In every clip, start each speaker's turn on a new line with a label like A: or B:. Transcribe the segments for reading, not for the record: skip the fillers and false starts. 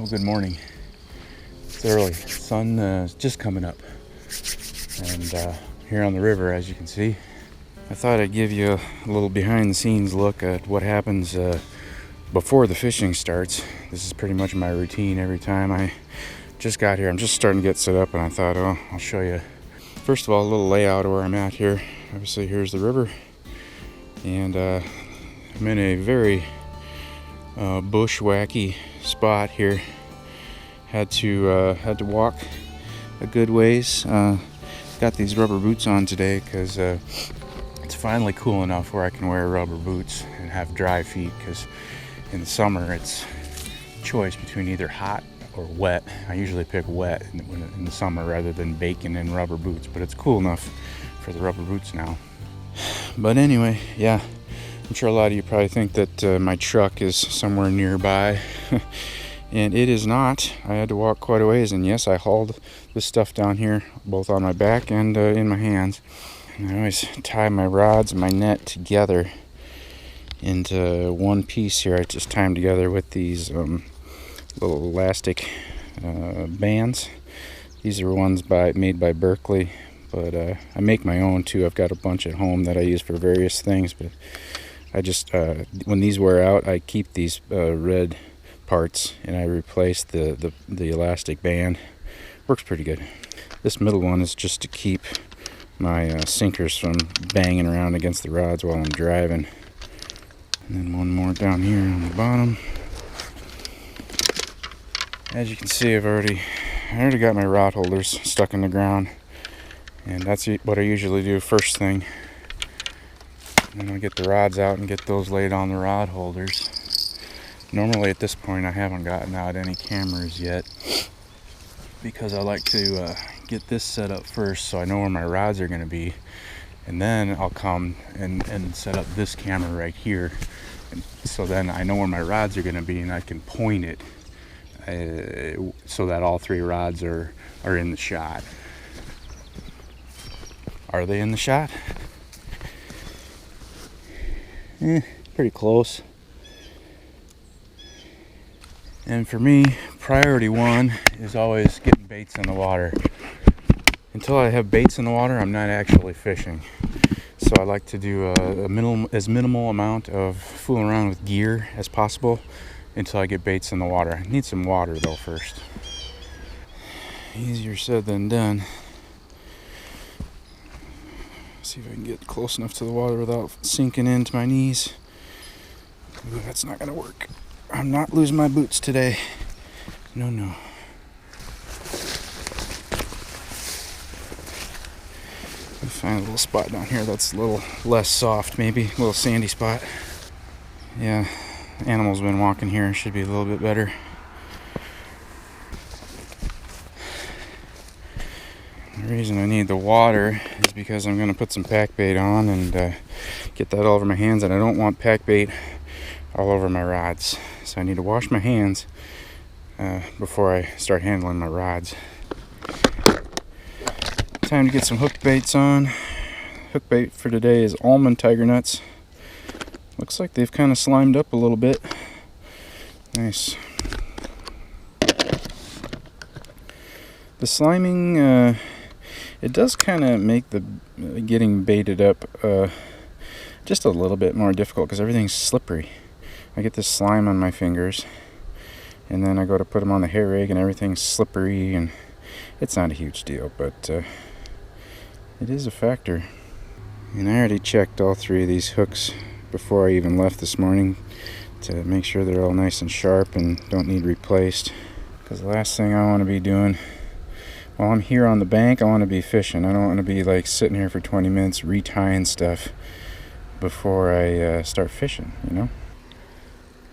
A: Well, good morning. It's early. Sun is just coming up. And here on the river, as you can see, I thought I'd give you a little behind the scenes look at what happens before the fishing starts. This is pretty much my routine every time I just got here. I'm just starting to get set up, and I thought, I'll show you. First of all, a little layout of where I'm at here. Obviously, here's the river. And I'm in a very bushwhacky spot here. Had to walk a good ways. Got these rubber boots on today because it's finally cool enough where I can wear rubber boots and have dry feet, because in the summer it's a choice between either hot or wet. I usually pick wet in the summer rather than baking in rubber boots, but it's cool enough for the rubber boots now. But anyway, yeah, I'm sure a lot of you probably think that my truck is somewhere nearby. And it is not. I had to walk quite a ways, and yes, I hauled this stuff down here both on my back and in my hands. And I always tie my rods and my net together into one piece here. I just tie them together with these little elastic bands. These are ones made by Berkeley, but I make my own too. I've got a bunch at home that I use for various things, but I just when these wear out, I keep these red parts and I replace the elastic band. Works pretty good. This middle one is just to keep my sinkers from banging around against the rods while I'm driving. And then one more down here on the bottom. As you can see, I already got my rod holders stuck in the ground, and that's what I usually do first thing. I'm gonna get the rods out and get those laid on the rod holders. Normally at this point I haven't gotten out any cameras yet, because I like to get this set up first so I know where my rods are going to be, and then I'll come and set up this camera right here, and so then I know where my rods are going to be and I can point it so that all three rods are in the shot. Are they in the shot? Pretty close. And for me, priority one is always getting baits in the water. Until I have baits in the water, I'm not actually fishing. So I like to do as minimal amount of fooling around with gear as possible until I get baits in the water. I need some water though first. Easier said than done. See if I can get close enough to the water without sinking into my knees. Ooh, that's not gonna work. I'm not losing my boots today. No. I'll find a little spot down here that's a little less soft, maybe a little sandy spot. Yeah, animals been walking here. Should be a little bit better. The reason I need the water is because I'm going to put some pack bait on and get that all over my hands, and I don't want pack bait all over my rods. So I need to wash my hands before I start handling my rods. Time to get some hook baits on. Hook bait for today is almond tiger nuts. Looks like they've kind of slimed up a little bit. Nice. The sliming, it does kind of make the getting baited up just a little bit more difficult because everything's slippery. I get this slime on my fingers, and then I go to put them on the hair rig and everything's slippery, and it's not a huge deal, but it is a factor. And I already checked all three of these hooks before I even left this morning to make sure they're all nice and sharp and don't need replaced, because the last thing I want to be doing while I'm here on the bank, I want to be fishing. I don't want to be like sitting here for 20 minutes retying stuff before I start fishing, you know?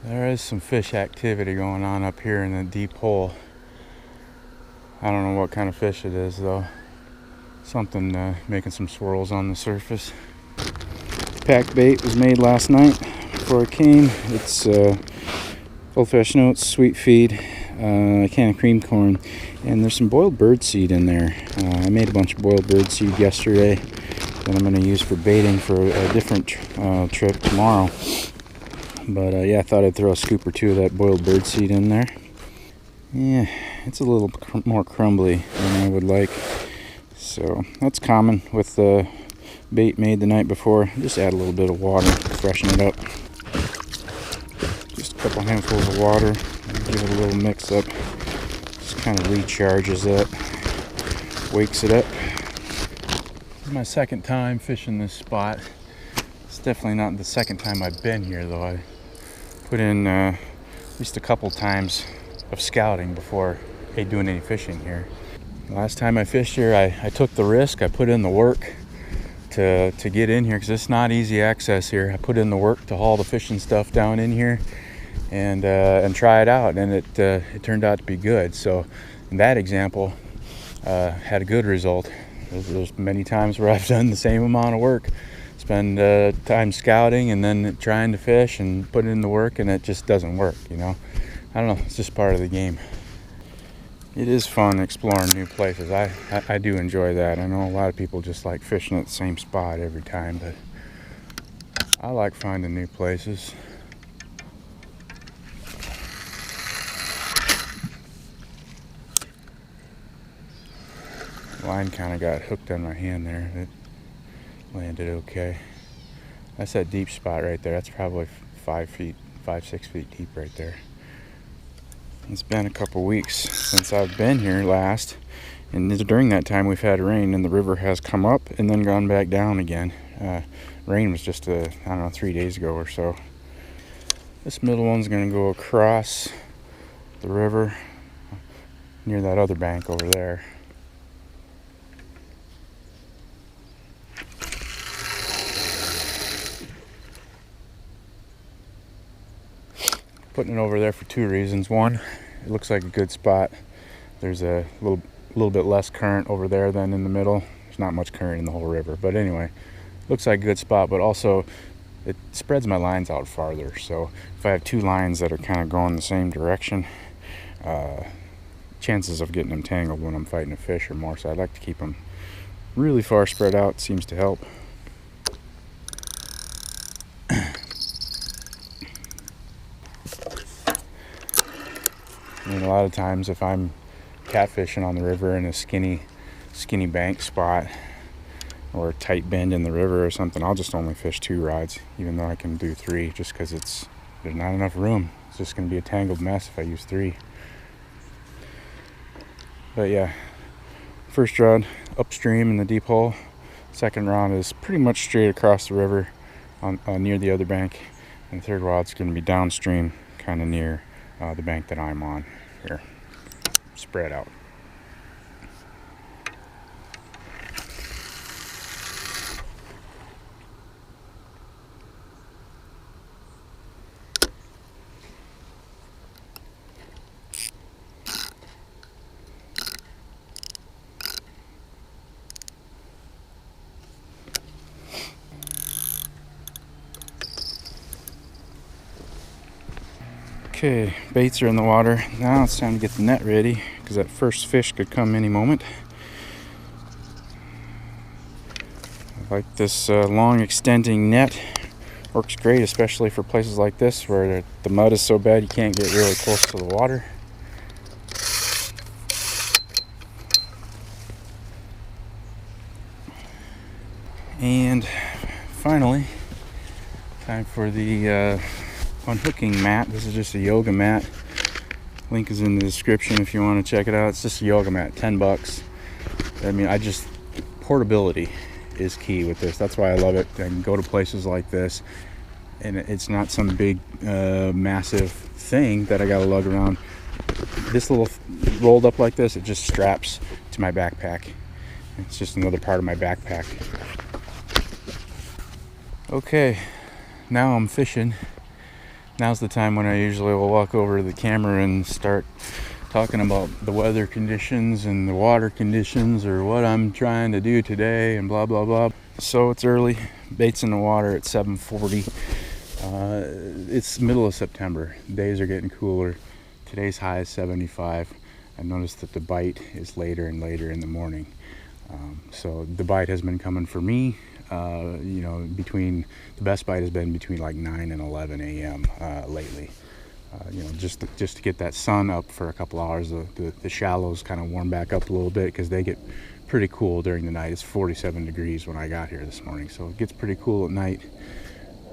A: There is some fish activity going on up here in the deep hole. I don't know what kind of fish it is though. Something making some swirls on the surface. Pack bait was made last night before I came. It's old-fashioned oats, sweet feed, a can of cream corn, and there's some boiled bird seed in there. I made a bunch of boiled bird seed yesterday that I'm going to use for baiting for a different trip tomorrow. But yeah, I thought I'd throw a scoop or two of that boiled bird seed in there. Yeah, it's a little more crumbly than I would like. So that's common with the bait made the night before. Just add a little bit of water, freshen it up. Just a couple handfuls of water, give it a little mix up. Just kind of recharges it, wakes it up. This is my second time fishing this spot. It's definitely not the second time I've been here though. I put in at least a couple times of scouting before doing any fishing here. Last time I fished here, I took the risk. I put in the work to get in here because it's not easy access here. I put in the work to haul the fishing stuff down in here and try it out, and it turned out to be good. So in that example, had a good result. There's many times where I've done the same amount of work, spend time scouting and then trying to fish and put in the work, and it just doesn't work, you know. I don't know, it's just part of the game. It is fun exploring new places. I do enjoy that. I know a lot of people just like fishing at the same spot every time, but I like finding new places. Line kind of got hooked on my hand there. It landed okay. That's that deep spot right there. That's probably 5, 6 feet deep right there. It's been a couple weeks since I've been here last, and during that time we've had rain, and the river has come up and then gone back down again. Rain was just I don't know, 3 days ago or so. This middle one's going to go across the river near that other bank over there. Putting it over there for 2 reasons. One, it looks like a good spot. There's a little bit less current over there than in the middle. There's not much current in the whole river, but anyway, looks like a good spot. But also, it spreads my lines out farther. So if I have 2 lines that are kind of going the same direction, chances of getting them tangled when I'm fighting a fish are more. So I'd like to keep them really far spread out. Seems to help. I mean, a lot of times if I'm catfishing on the river in a skinny bank spot or a tight bend in the river or something, I'll just only fish 2 rods, even though I can do 3, just because there's not enough room. It's just going to be a tangled mess if I use 3. But yeah, first rod upstream in the deep hole. Second rod is pretty much straight across the river on near the other bank, and the third rod's going to be downstream, kind of near the bank that I'm on here, spread out. Okay, baits are in the water. Now it's time to get the net ready, because that first fish could come any moment. I like this long extending net. Works great, especially for places like this where the mud is so bad you can't get really close to the water. And finally, time for the unhooking mat. This is just a yoga mat. Link is in the description if you want to check it out. It's just a yoga mat, $10. I mean, portability is key with this. That's why I love it. I can go to places like this, and it's not some big, massive thing that I gotta lug around. This little rolled up like this, it just straps to my backpack. It's just another part of my backpack. Okay, now I'm fishing. Now's the time when I usually will walk over to the camera and start talking about the weather conditions and the water conditions, or what I'm trying to do today, and blah blah blah. So it's early, bait's in the water at 7:40. It's middle of September. Days are getting cooler. Today's high is 75. I noticed that the bite is later and later in the morning. So the bite has been coming for me. The best bite has been between like 9 and 11 a.m. Lately. just to get that sun up for a couple hours. The shallows kind of warm back up a little bit because they get pretty cool during the night. It's 47 degrees when I got here this morning, so it gets pretty cool at night.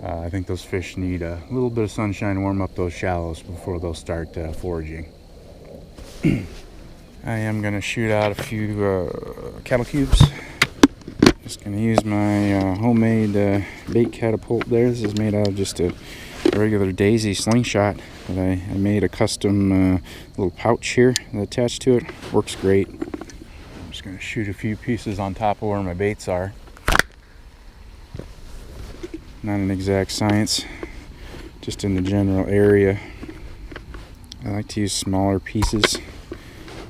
A: I think those fish need a little bit of sunshine to warm up those shallows before they'll start foraging. I am going to shoot out a few cattle cubes. Just going to use my homemade bait catapult there. This is made out of just a regular daisy slingshot that I made a custom little pouch here that attached to it. Works great. I'm just going to shoot a few pieces on top of where my baits are. Not an exact science, just in the general area. I like to use smaller pieces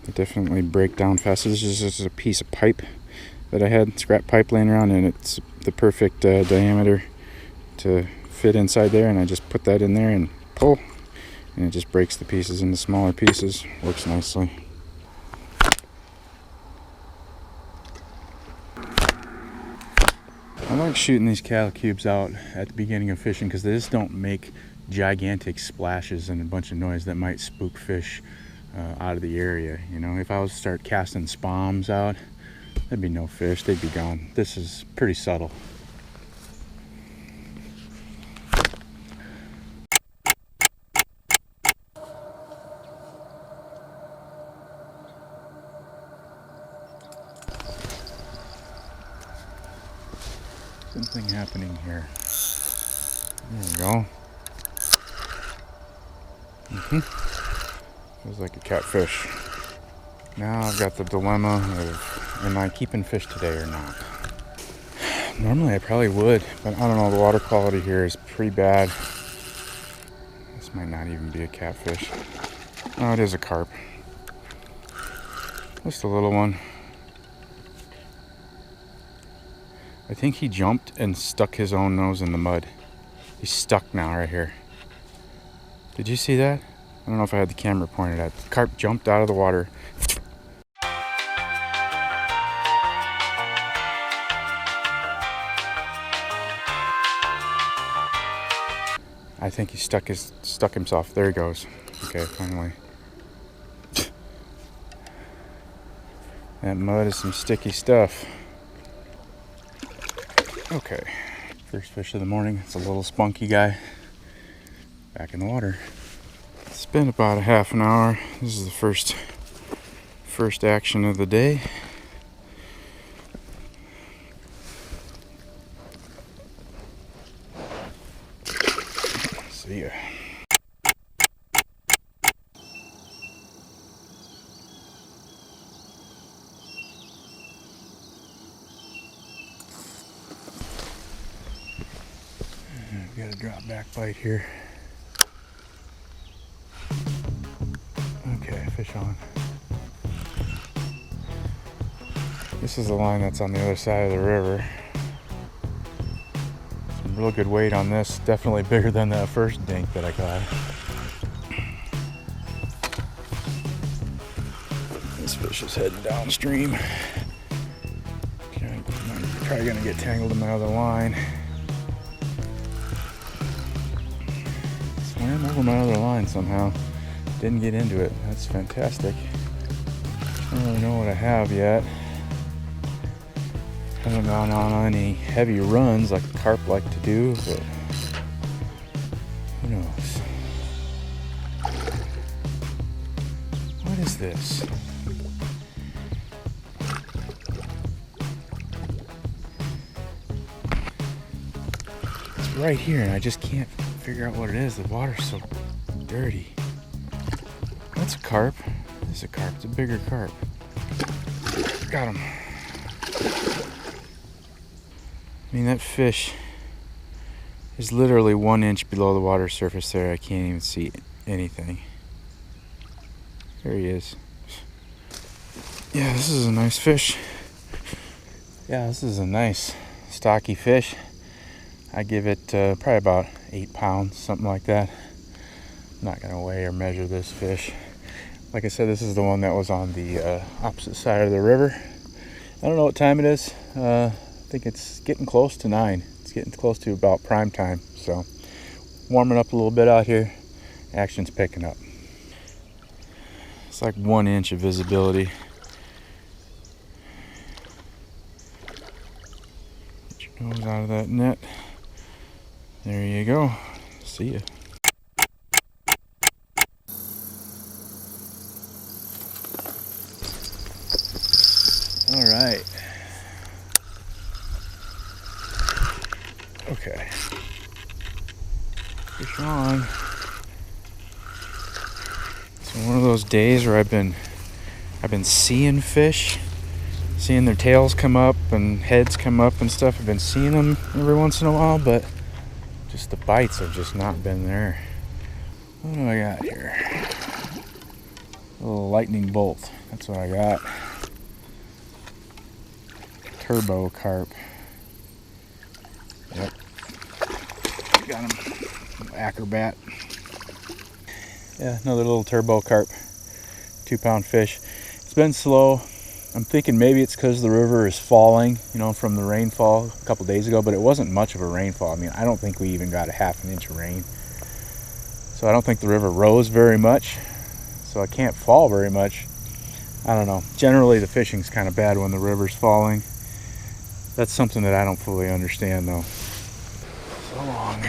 A: that definitely break down fast. This is just a piece of pipe that I had, scrap pipe laying around, and it's the perfect diameter to fit inside there, and I just put that in there and pull, and it just breaks the pieces into smaller pieces. Works nicely. I like shooting these cattle cubes out at the beginning of fishing because they just don't make gigantic splashes and a bunch of noise that might spook fish out of the area. You know, if I was to start casting spoms out, there'd be no fish, they'd be gone. This is pretty subtle. Something happening here. There we go. Feels like a catfish. Now I've got the dilemma of, am I keeping fish today or not? Normally I probably would, but I don't know, the water quality here is pretty bad. This might not even be a catfish. Oh, it is a carp. Just a little one. I think he jumped and stuck his own nose in the mud. He's stuck now right here. Did you see that? I don't know if I had the camera pointed at. The carp jumped out of the water. I think he stuck himself. There he goes. Okay, finally. That mud is some sticky stuff. Okay, first fish of the morning. It's a little spunky guy. Back in the water. It's been about a half an hour. This is the first action of the day. See ya. I've got a drop back bite here. Okay, fish on. This is the line that's on the other side of the river. Some real good weight on this. Definitely bigger than that first dink that I got. This fish is heading downstream. Okay, probably gonna get tangled in my other line. Swam over my other line somehow. Didn't get into it. That's fantastic. I don't really know what I have yet. Haven't gone on any heavy runs like the carp like to do, but who knows? What is this? It's right here and I just can't figure out what it is. The water's so dirty. That's a carp. This is a carp. It's a bigger carp. Got him. I mean, that fish is literally 1 inch below the water surface there. I can't even see anything. There he is. Yeah, this is a nice fish. Yeah, this is a nice stocky fish. I give it probably about 8 pounds, something like that. I'm not gonna weigh or measure this fish. Like I said, this is the one that was on the opposite side of the river. I don't know what time it is. I think it's getting close to 9. It's getting close to about prime time. So warming up a little bit out here. action's picking up. It's like 1 inch of visibility. Get your nose out of that net. There you go. See ya. All right. Okay. Fish on. So one of those days where I've been seeing fish, seeing their tails come up and heads come up and stuff. I've been seeing them every once in a while, but just the bites have just not been there. What do I got here? A little lightning bolt. That's what I got. Turbo carp. Yep. Got him. Acrobat. Yeah, another little turbo carp. 2-pound fish. It's been slow. I'm thinking maybe it's because the river is falling, from the rainfall a couple days ago, but it wasn't much of a rainfall. I mean, I don't think we even got a 1/2 inch of rain. So I don't think the river rose very much. So I can't fall very much. I don't know. Generally, the fishing's kind of bad when the river's falling. That's something that I don't fully understand, though. So long.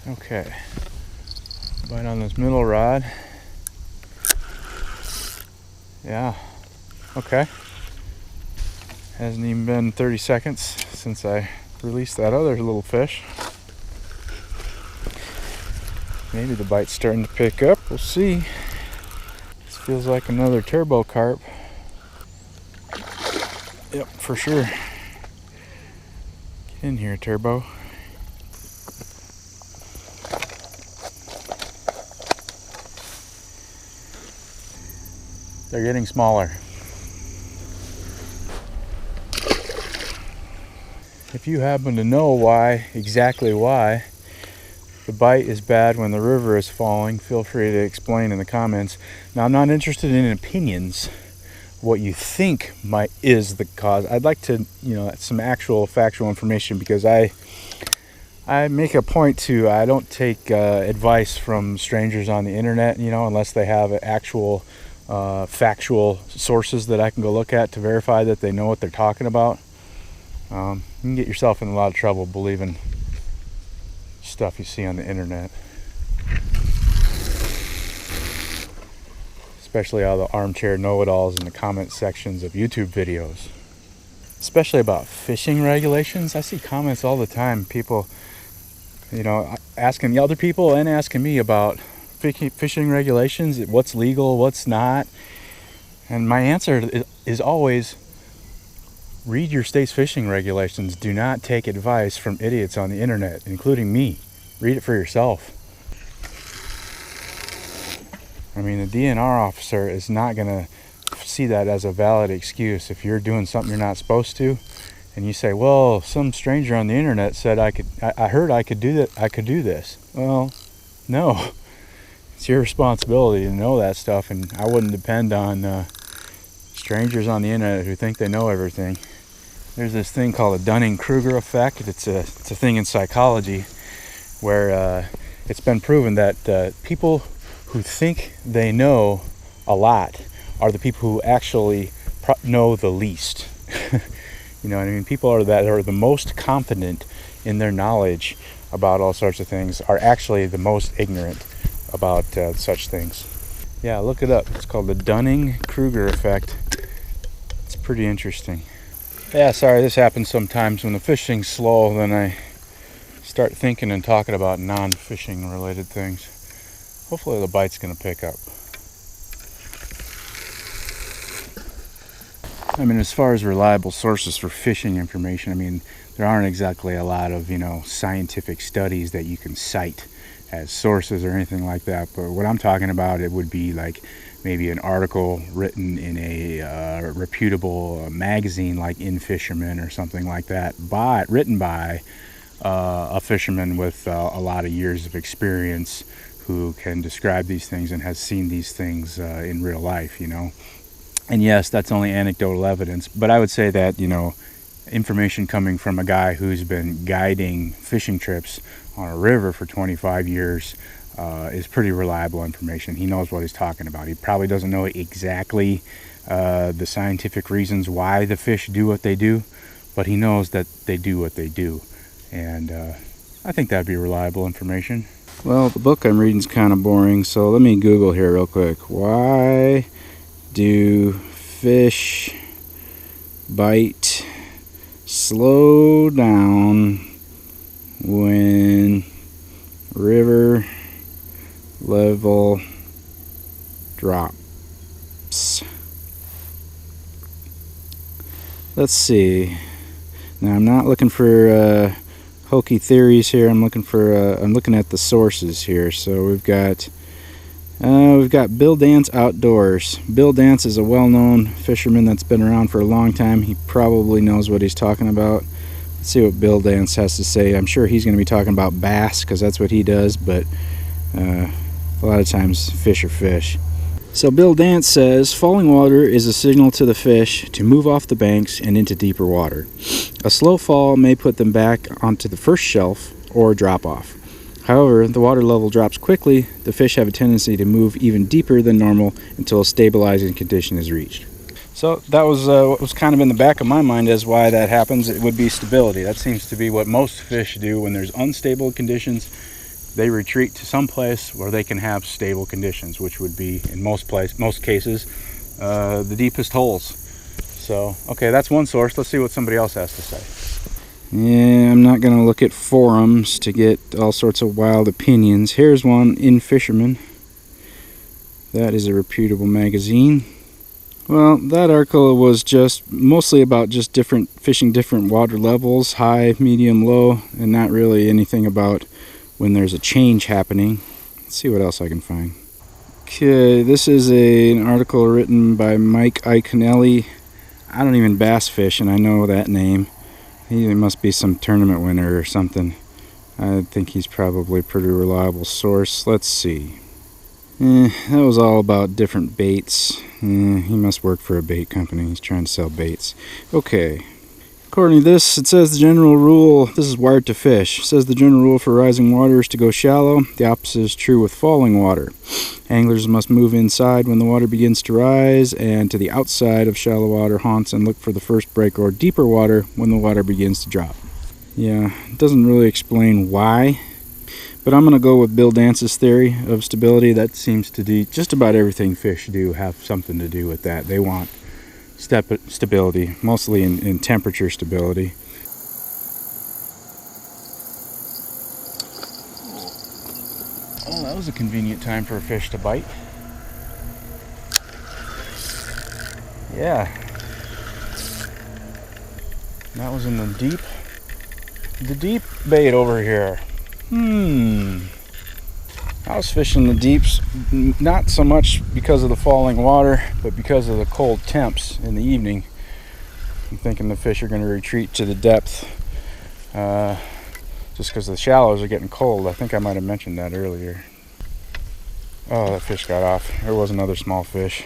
A: Okay. Bite on this middle rod. Yeah. Okay. Hasn't even been 30 seconds since I released that other little fish. Maybe the bite's starting to pick up. We'll see. This feels like another turbo carp. Yep, for sure. Get in here, turbo. They're getting smaller. If you happen to know exactly why the bite is bad when the river is falling, feel free to explain in the comments. Now, I'm not interested in opinions, what you think is the cause. I'd like to, some actual factual information, because I make a point to, I don't take advice from strangers on the internet, unless they have actual factual sources that I can go look at to verify that they know what they're talking about. You can get yourself in a lot of trouble believing stuff you see on the internet, especially all the armchair know-it-alls in the comment sections of YouTube videos, especially about fishing regulations. I see comments all the time, people asking the other people and asking me about fishing regulations, what's legal, what's not. And my answer is always, read your state's fishing regulations. Do not take advice from idiots on the internet, including me. Read it for yourself. I mean, the DNR officer is not going to see that as a valid excuse. If you're doing something you're not supposed to, and you say, well, some stranger on the internet said I heard I could do that, I could do this. Well, no. It's your responsibility to know that stuff, and I wouldn't depend on strangers on the internet who think they know everything. There's this thing called a Dunning-Kruger effect. It's a thing in psychology where it's been proven that people who think they know a lot are the people who actually know the least. You know what I mean? People that are the most confident in their knowledge about all sorts of things are actually the most ignorant about such things. Yeah, look it up. It's called the Dunning-Kruger effect. It's pretty interesting. Yeah, sorry, this happens sometimes when the fishing's slow, then I start thinking and talking about non-fishing related things. Hopefully the bite's going to pick up. I mean, as far as reliable sources for fishing information, I mean, there aren't exactly a lot of, scientific studies that you can cite as sources or anything like that. But what I'm talking about, it would be like maybe an article written in a reputable magazine like In Fisherman or something like that, written by a fisherman with a lot of years of experience who can describe these things and has seen these things in real life, And yes, that's only anecdotal evidence, but I would say that, information coming from a guy who's been guiding fishing trips on a river for 25 years is pretty reliable information. He knows what he's talking about. He probably doesn't know exactly the scientific reasons why the fish do what they do, but he knows that they do what they do. And I think that'd be reliable information. Well, the book I'm reading is kind of boring, so let me Google here real quick. Why do fish bite slow down when river level drops? Let's see. Now, I'm not looking for hokey theories here. I'm looking at the sources here. So we've got Bill Dance Outdoors. Bill Dance is a well-known fisherman that's been around for a long time. He probably knows what he's talking about. Let's see what Bill Dance has to say. I'm sure he's going to be talking about bass because that's what he does, but a lot of times fish are fish. So Bill Dance says, falling water is a signal to the fish to move off the banks and into deeper water. A slow fall may put them back onto the first shelf or drop off. However, the water level drops quickly. The fish have a tendency to move even deeper than normal until a stabilizing condition is reached. So that was what was kind of in the back of my mind as why that happens. It would be stability. That seems to be what most fish do when there's unstable conditions. They retreat to some place where they can have stable conditions, which would be, in most cases, the deepest holes. So, okay, that's one source. Let's see what somebody else has to say. Yeah, I'm not going to look at forums to get all sorts of wild opinions. Here's one in Fisherman. That is a reputable magazine. Well, that article was just mostly about just fishing different water levels, high, medium, low, and not really anything about when there's a change happening. Let's see what else I can find. Okay, this is an article written by Mike Iaconelli. I don't even bass fish, and I know that name. He must be some tournament winner or something. I think he's probably a pretty reliable source. Let's see. That was all about different baits. He must work for a bait company. He's trying to sell baits. Okay. According to this, it says the general rule, this is Wired to Fish, it says the general rule for rising water is to go shallow. The opposite is true with falling water. Anglers must move inside when the water begins to rise and to the outside of shallow water haunts and look for the first break or deeper water when the water begins to drop. Yeah, it doesn't really explain why, but I'm going to go with Bill Dance's theory of stability. That seems to be just about everything fish do have something to do with that. They want stability, mostly in temperature stability. Oh, that was a convenient time for a fish to bite. Yeah. That was in the deep bait over here. I was fishing the deeps, not so much because of the falling water, but because of the cold temps in the evening. I'm thinking the fish are going to retreat to the depth just because the shallows are getting cold. I think I might have mentioned that earlier. Oh, that fish got off. There was another small fish.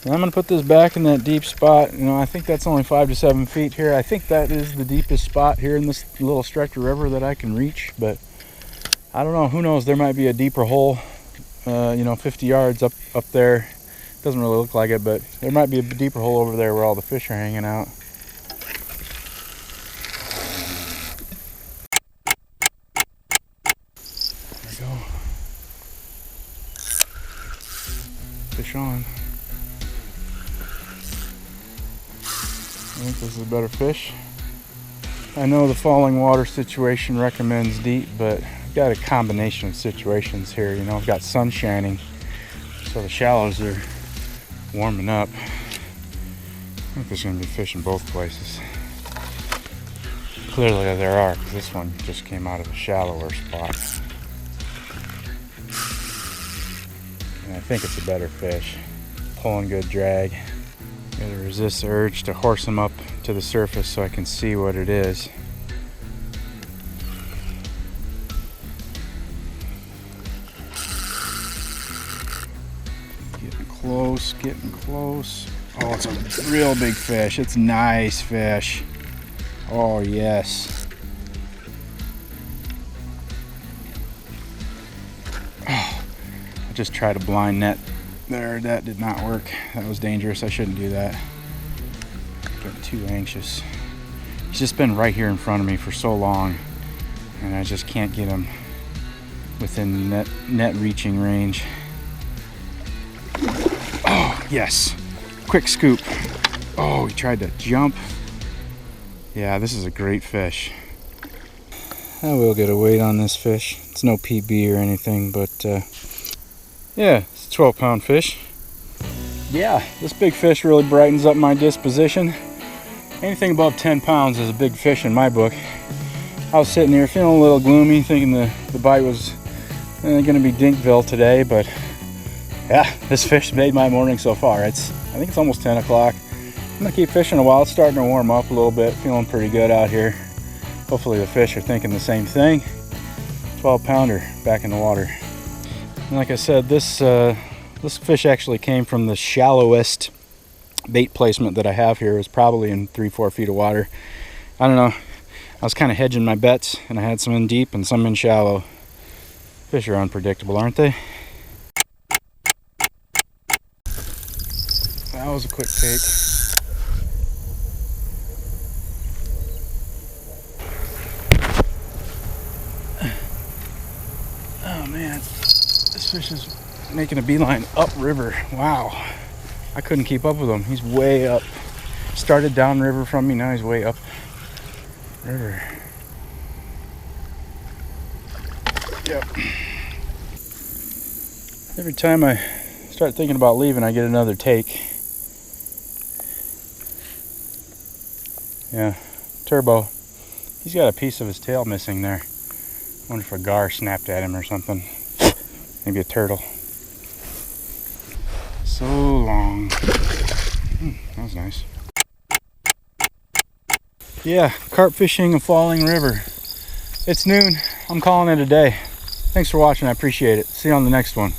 A: And I'm going to put this back in that deep spot. I think that's only 5 to 7 feet here. I think that is the deepest spot here in this little stretch of river that I can reach, but I don't know. Who knows? There might be a deeper hole, 50 yards up there. Doesn't really look like it, but there might be a deeper hole over there where all the fish are hanging out. There we go. Fish on. I think this is a better fish. I know the falling water situation recommends deep, but I've got a combination of situations here. I've got sun shining, so the shallows are warming up. I think there's going to be fish in both places. Clearly there are, because this one just came out of a shallower spot. And I think it's a better fish. Pulling good drag. Gotta resist the urge to horse him up to the surface so I can see what it is. Getting close, getting close. Oh, it's a real big fish. It's a nice fish. Oh, yes. Oh, I just tried a blind net there. That did not work. That was dangerous. I shouldn't do that. Getting too anxious. He's just been right here in front of me for so long, and I just can't get him within net reaching range. Oh, yes. Quick scoop. Oh, he tried to jump. Yeah, this is a great fish. I will get a weight on this fish. It's no PB or anything, but yeah, it's a 12-pound fish. Yeah, this big fish really brightens up my disposition. Anything above 10 pounds is a big fish in my book. I was sitting here feeling a little gloomy, thinking the bite was going to be Dinkville today, but yeah, this fish made my morning so far. I think it's almost 10 o'clock. I'm going to keep fishing a while. It's starting to warm up a little bit. Feeling pretty good out here. Hopefully the fish are thinking the same thing. 12-pounder back in the water. And like I said, this fish actually came from the shallowest bait placement that I have here. It was probably in 3-4 feet of water. I don't know. I was kind of hedging my bets, and I had some in deep and some in shallow. Fish are unpredictable, aren't they? That was a quick take. Oh man, this fish is making a beeline upriver. Wow, I couldn't keep up with him. He's way up. Started downriver from me, now he's way up river. Yep. Every time I start thinking about leaving, I get another take. Yeah, Turbo. He's got a piece of his tail missing there. I wonder if a gar snapped at him or something. Maybe a turtle. So long. That was nice. Yeah, carp fishing a falling river. It's noon. I'm calling it a day. Thanks for watching. I appreciate it. See you on the next one.